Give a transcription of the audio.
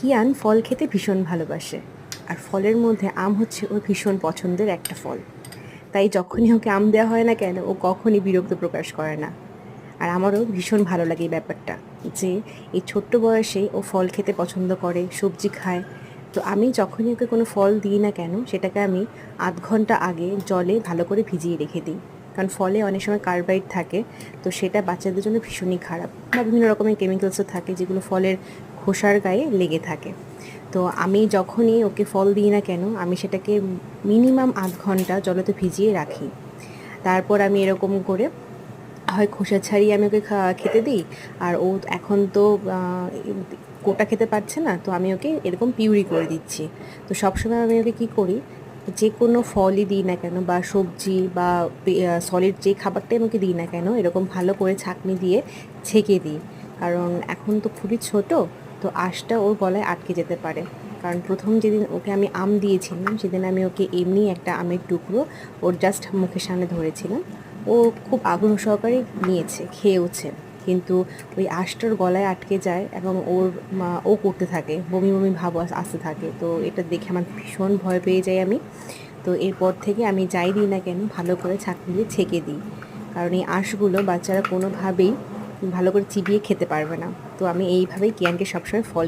কিয়ান ফল খেতে ভীষণ ভালোবাসে, আর ফলের মধ্যে আম হচ্ছে ওর ভীষণ পছন্দের একটা ফল। তাই যখনই ওকে আম দেওয়া হয় না কেন, ও কখনই বিরক্ত প্রকাশ করে না। আর আমারও ভীষণ ভালো লাগে এই ব্যাপারটা, যে এই ছোট্ট বয়সে ও ফল খেতে পছন্দ করে, সবজি খায়। তো আমি যখনই ওকে কোনো ফল দিই না কেন, সেটাকে আমি ০.৫ ঘন্টা আগে জলে ভালো করে ভিজিয়ে রেখে দিই। কারণ ফলে অনেক সময় কার্বাইড থাকে, তো সেটা বাচ্চাদের জন্য ভীষণই খারাপ, বা বিভিন্ন রকমের কেমিক্যালসও থাকে যেগুলো ফলের খোসার গায়ে লেগে থাকে। তো আমি যখনই ওকে ফল দিই না কেন, আমি সেটাকে মিনিমাম ০.৫ ঘন্টা জলেতে ভিজিয়ে রাখি। তারপর আমি এরকম করে হয় খোসা ছাড়িয়ে আমি ওকে খেতে দিই। আর ও এখন তো গোটা খেতে পারছে না, তো আমি ওকে এরকম পিউরি করে দিচ্ছি। তো সবসময় আমি ওকে কী করি, যে কোনো ফলই দিই না কেন বা সবজি বা সলিড যে খাবারটাই আমি ওকে দিই না কেন, এরকম ভালো করে ছাঁকনি দিয়ে ছেঁকে দিই। কারণ এখন তো খুবই ছোট, তো আঁশটা ওর গলায় আটকে যেতে পারে। কারণ প্রথম যেদিন ওকে আমি আম দিয়েছিলাম, সেদিন আমি ওকে এমনি একটা আমের টুকরো ওর জাস্ট মুখের সামনে ধরেছিলাম। ও খুব আগ্রহ সহকারে নিয়েছে, খেয়েওছে। কিন্তু ওই আঁশটার গলায় আটকে যায় এবং ও করতে থাকে, বমি বমি ভাব আসতে থাকে। তো এটা দেখে আমার ভীষণ ভয় পেয়ে যাই আমি। তো এরপর থেকে আমি যাই দিই না কেন, ভালো করে ছাঁকনি দিয়ে ছেঁকে দিই। কারণ এই আঁশগুলো বাচ্চারা কোনোভাবেই ভালো করে চিবিয়ে খেতে পারবে না। তো আমি এইভাবেই কিয়ানকে সবসময় ফল